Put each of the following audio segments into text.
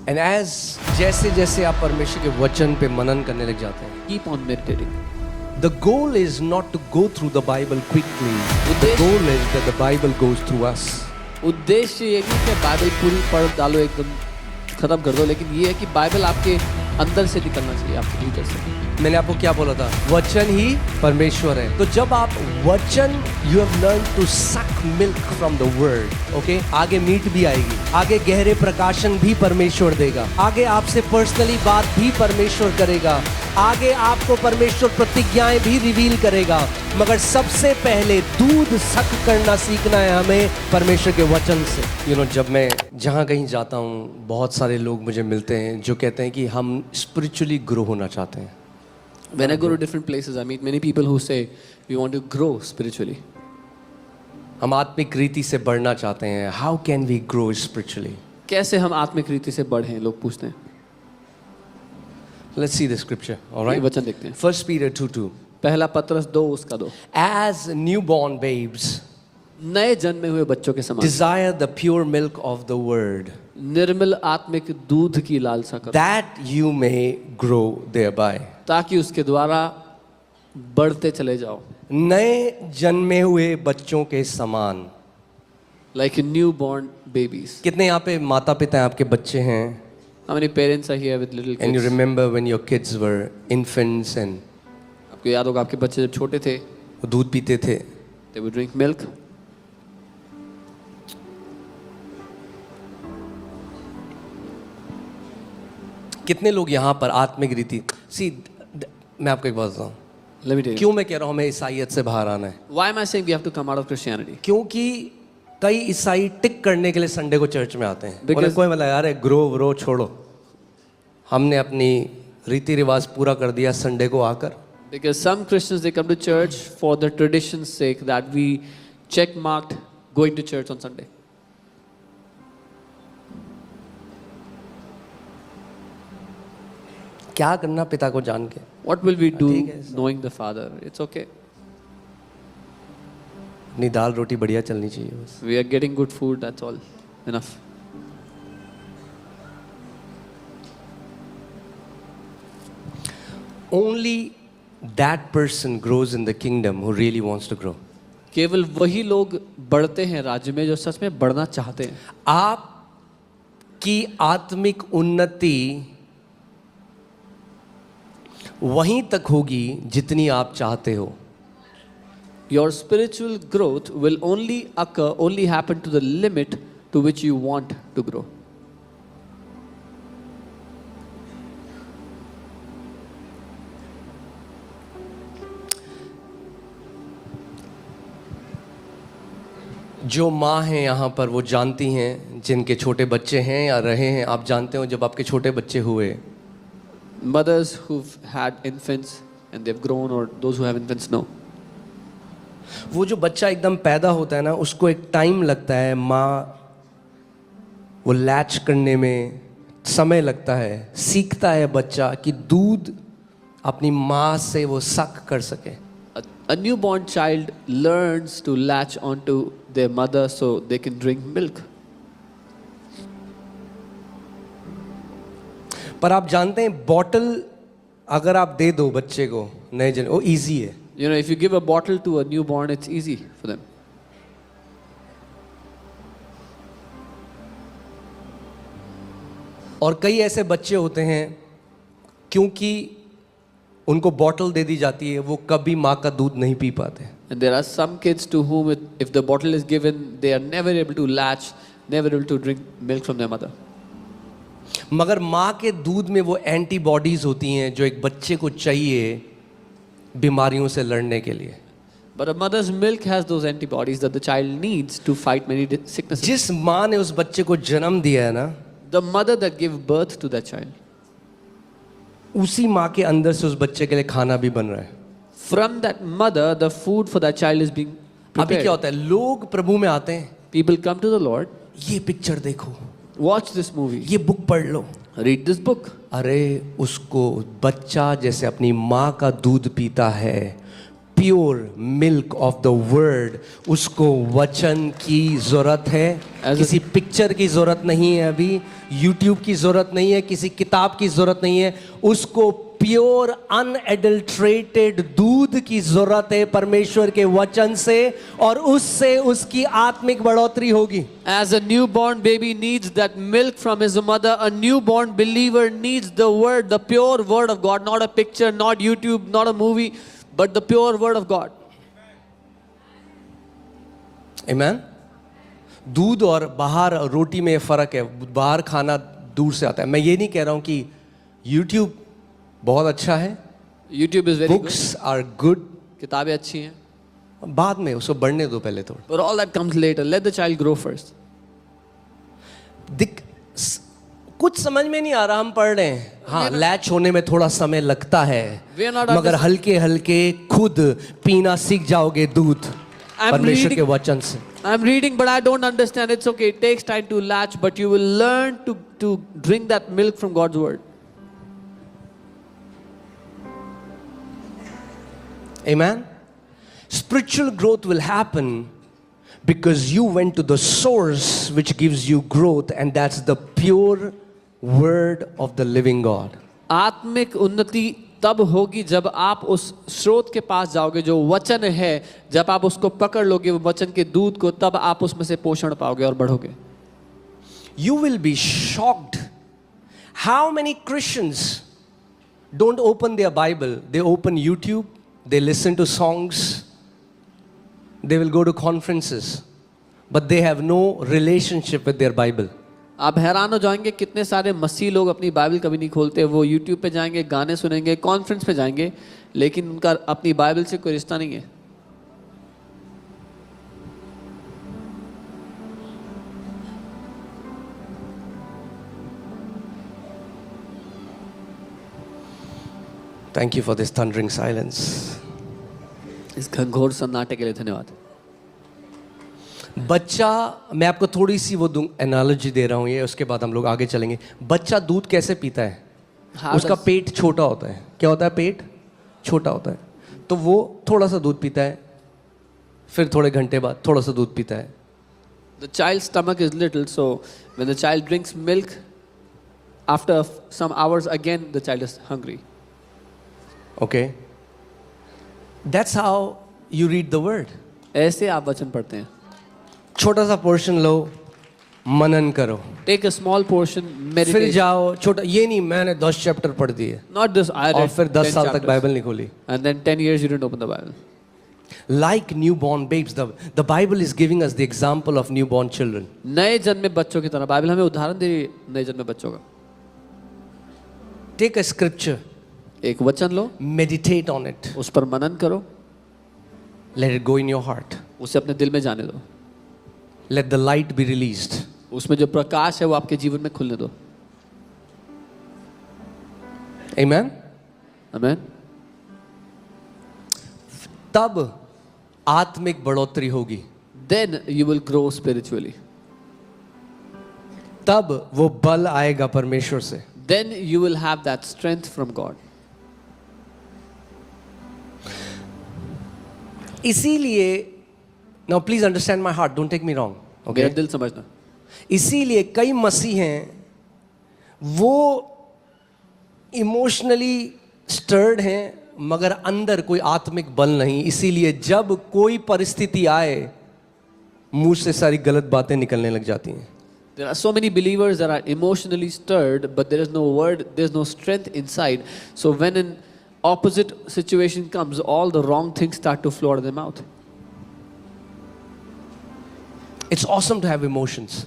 And as जैसे जैसे आप परमेश्वर के वचन पे मनन करने लग जाते हैं, keep on meditating. the goal is not to go through the Bible quickly. The goal is that the Bible goes through us. उद्देश्य ये नहीं कि बाइबल पूरी पढ़ डालो एकदम खत्म कर दो, लेकिन ये है कि बाइबल आपके अंदर से निकलना चाहिए, आपके भीतर से। मैंने आपको क्या बोला था? वचन ही परमेश्वर है। तो जब आप वचन, you have learn to suck milk from the word, okay, आगे मीट भी आएगी, आगे गहरे प्रकाशन भी परमेश्वर देगा, आगे आपसे पर्सनली बात भी परमेश्वर करेगा, आगे आपको परमेश्वर प्रतिज्ञाएं भी रिवील करेगा, मगर सबसे पहले दूध सक करना सीखना है हमें परमेश्वर के वचन से। जब मैं जहाँ कहीं जाता हूँ, बहुत सारे लोग मुझे मिलते हैं जो कहते हैं कि हम स्पिरिचुअली ग्रो होना चाहते हैं। When I go to different places, I meet many people who say we want to grow spiritually. हम आत्मिक रीति से बढ़ना चाहते हैं। How can we grow spiritually? कैसे हम आत्मिक रीति से बढ़ें, लोग पूछते हैं। Let's see the scripture, all right? ये वचन देखते हैं। 1 Peter 2:2. पहला पत्रस 2:2। As newborn babes, नए जन्मे हुए बच्चों के समान desire the pure milk of the word, निर्मल आत्मिक दूध की लालसा करो, that you may grow thereby. ताकि उसके द्वारा बढ़ते चले जाओ। नए जन्मे हुए बच्चों के समान। Like newborn babies. कितने यहाँ पे माता पिता हैं, आपके बच्चे हैं? How many parents are here with little kids? And you remember when your kids were infants and आपको याद होगा आपके बच्चे जब छोटे थे, वो दूध पीते थे। they would drink milk. कितने लोग यहाँ पर आत्मिक रीति मैं आपको एक बात बताऊँ, Let me tell you. क्यों मैं कह रहा हूँ हमें ईसाइयत से बाहर आना है? Why am I saying we have to come out of Christianity? क्योंकि कई ईसाई टिक करने के लिए संडे को चर्च में आते हैं। Because- कोई मतलब यार ग्रो व्रो छोड़ो, हमने अपनी रीति रिवाज पूरा कर दिया संडे को आकर। Because some Christians, they come to church for the tradition's sake, that we check marked going to church on Sunday. क्या करना पिता को जान के? What will we do ठीक है, sir. knowing the Father? It's okay. अपनी दाल रोटी बढ़िया चलनी चाहिए बस। We are getting good food, that's all. Enough. Only that person grows in the kingdom who really wants to grow. केवल वही लोग बढ़ते हैं राज्य में जो सच में बढ़ना चाहते हैं। आपकी आत्मिक उन्नति वहीं तक होगी जितनी आप चाहते हो। Your spiritual growth will only happen to the limit to which you want to grow. जो माँ हैं यहाँ पर वो जानती हैं जिनके छोटे बच्चे हैं या रहे हैं। आप जानते हो जब आपके छोटे बच्चे हुए, Mothers who've had infants and they've grown, or those who have infants know. वो जो बच्चा एकदम पैदा होता है ना, उसको एक टाइम लगता है, माँ वो लैच करने में समय लगता है, सीखता है बच्चा कि दूध अपनी माँ से वो सक कर सके। A newborn child learns to latch onto their mother so they can drink milk. पर आप जानते हैं बॉटल अगर आप दे दो बच्चे को नए जन, वो इजी है। You know, if you give a bottle to a newborn, it's easy for them. और कई ऐसे बच्चे होते हैं क्योंकि उनको बॉटल दे दी जाती है, वो कभी माँ का दूध नहीं पी पाते। And there are some kids to whom if the bottle is given, they are never able to latch, never able to drink milk from their mother. मगर माँ के दूध में वो एंटीबॉडीज होती हैं जो एक बच्चे को चाहिए बीमारियों से लड़ने के लिए। But a mother's milk has those antibodies that the child needs to fight many sicknesses. जिस माँ ने उस बच्चे को जन्म दिया है ना, The mother that gave birth to that child, उसी माँ के अंदर से उस बच्चे के लिए खाना भी बन रहा है। from that mother, the food for that child is being अभी prepared. क्या होता है, लोग प्रभु में आते हैं, People come to the Lord, ये पिक्चर देखो, watch this movie, ये बुक पढ़ लो। read this book. अरे उसको बच्चा जैसे अपनी माँ का दूध पीता है, pure milk of the word, उसको वचन की जरूरत है। किसी पिक्चर की जरूरत नहीं है, अभी यूट्यूब की जरूरत नहीं है, किसी किताब की जरूरत नहीं है, उसको प्योर अनएडल्ट्रेटेड दूध की जरूरत है परमेश्वर के वचन से, और उससे उसकी आत्मिक बढ़ोतरी होगी। As a newborn baby needs that milk from his mother, a newborn believer needs the word, the pure word of God, not a picture, not YouTube, not a movie, but the pure word of God. Amen? दूध और बाहर रोटी में फर्क है। बाहर खाना दूर से आता है। मैं ये नहीं कह रहा हूं कि YouTube बहुत अच्छा है, YouTube is very books are good, good. किताबें अच्छी हैं. बाद में उसको बढ़ने दो पहले थोड़ा। But all that comes later. Let the child grow first. कुछ समझ में नहीं आ रहा, हम पढ़ रहे हैं, हाँ लैच होने में थोड़ा समय लगता है, मगर हल्के हल्के खुद पीना सीख जाओगे दूध परमेश्वर के वचन से। I'm reading, but I don't understand. It's okay. It takes time to latch, but you will learn to drink that milk from God's word. Amen. Spiritual growth will happen because you went to the source which gives you growth, and that's the pure word of the living God. आत्मिक उन्नति तब होगी जब आप उस स्रोत के पास जाओगे जो वचन है। जब आप उसको पकड़ लोगे वो वचन के दूध को, तब आप उसमें से पोषण पाओगे और बढ़ोगे। You will be shocked how many Christians don't open their Bible. They open YouTube, they listen to songs, they will go to conferences, but they have no relationship with their Bible. आप हैरान हो जाएंगे कितने सारे मसीह लोग अपनी Bible कभी नहीं खोलते। वो यूट्यूब पे जाएंगे, गाने सुनेंगे, कॉन्फ्रेंस पे जाएंगे, लेकिन उनका अपनी बाइबल से कोई रिश्ता नहीं है। Thank you for this thundering silence. इस घनघोर सन्नाटे के लिए धन्यवाद। बच्चा, मैं आपको थोड़ी सी वो एनालॉजी दे रहा हूँ, ये उसके बाद हम लोग आगे चलेंगे। बच्चा दूध कैसे पीता है? उसका पेट छोटा होता है। क्या होता है? पेट छोटा होता है, तो वो थोड़ा सा दूध पीता है, फिर थोड़े घंटे बाद थोड़ा सा दूध पीता है। The child's stomach is little, so when the child drinks milk, after some hours again the child is hungry. Okay, that's how you read the word. ऐसे आप वचन पढ़ते हैं। छोटा सा पोर्शन लो, मनन करो, Take a small portion, फिर meditate. जाओ। छोटा ये नहीं मैंने 10 चैप्टर पढ़ दिए Not this, I और read फिर 10 10 साल तक chapters. बाइबल नहीं खोली। And then 10 years you didn't open the Bible. Like newborn babes, the Bible is giving us the example of newborn children. नए जन्मे बच्चों की तरह बाइबल हमें उदाहरण दे रही है नए जन्मे बच्चों का। Take a scripture, एक वचन लो, meditate on it, उस पर मनन करो, let it go in your heart, उसे अपने दिल में जाने दो। let the light be released. उसमें जो प्रकाश है वो आपके जीवन में खुलने दो। Amen. आमेन। तब आत्मिक बढ़ोतरी होगी, Then you will grow spiritually. तब वो बल आएगा परमेश्वर से। Then you will have that strength from God. इसीलिए, now please understand my heart, don't take me wrong, मेरा okay? दिल समझना। इसीलिए कई मसीह हैं, वो इमोशनली स्टर्ड हैं, मगर अंदर कोई आत्मिक बल नहीं। इसीलिए जब कोई परिस्थिति आए, मुंह से सारी गलत बातें निकलने लग जाती हैं। There are so many believers that are emotionally stirred, but there is no word, there is no strength inside. So when an opposite situation comes, all the wrong things start to flow out of their mouth. It's awesome to have emotions.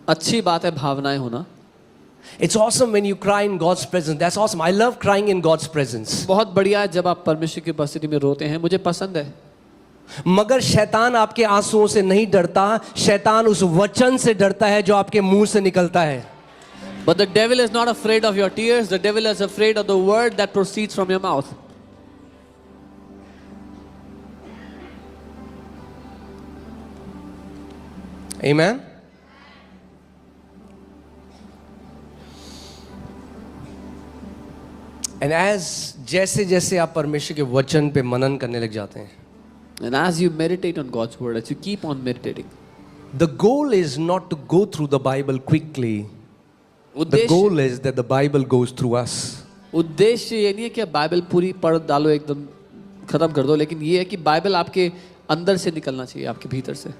अच्छी बात है भावनाएं होना। It's awesome when you cry in God's presence. That's awesome. I love crying in God's presence. बहुत बढ़िया है जब आप परमेश्वर की उपस्थिति में रोते हैं, मुझे पसंद है। मगर शैतान आपके आंसुओं से नहीं डरता, शैतान उस वचन से डरता है जो आपके मुंह से निकलता है। But the devil is not afraid of your tears. The devil is afraid of the word that proceeds from your mouth. Amen. And as जैसे जैसे आप परमेश्वर के वचन पे मनन करने लग जाते हैं, And as you meditate on God's word, as you keep on meditating, the goal is not to go through the Bible quickly. The उद्देश्य goal is that the Bible goes through us. उद्देश्य ये नहीं है कि आप Bible पूरी पढ़ डालो एकदम खत्म कर दो, लेकिन ये है कि बाइबल आपके अंदर से निकलना चाहिए, आपके भीतर से.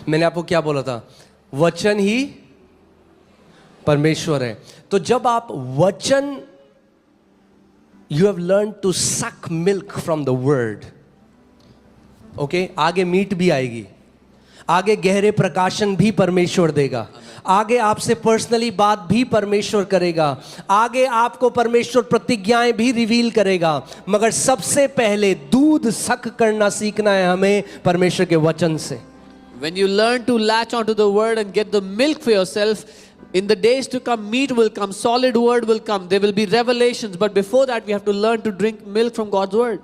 मैंने आपको क्या बोला था? वचन ही परमेश्वर है. तो जब आप वचन, you have learned to suck milk from the word. Okay, आगे मीट भी आएगी, आगे गहरे प्रकाशन भी परमेश्वर देगा, आगे आपसे पर्सनली बात भी परमेश्वर करेगा, आगे आपको परमेश्वर प्रतिज्ञाएं भी रिवील करेगा. मगर सबसे पहले दूध सक करना सीखना है हमें परमेश्वर के वचन से. When you learn to latch onto the word and get the milk for yourself, in the days to come, meat will come, solid word will come, there will be revelations. But before that, we have to learn to drink milk from God's word.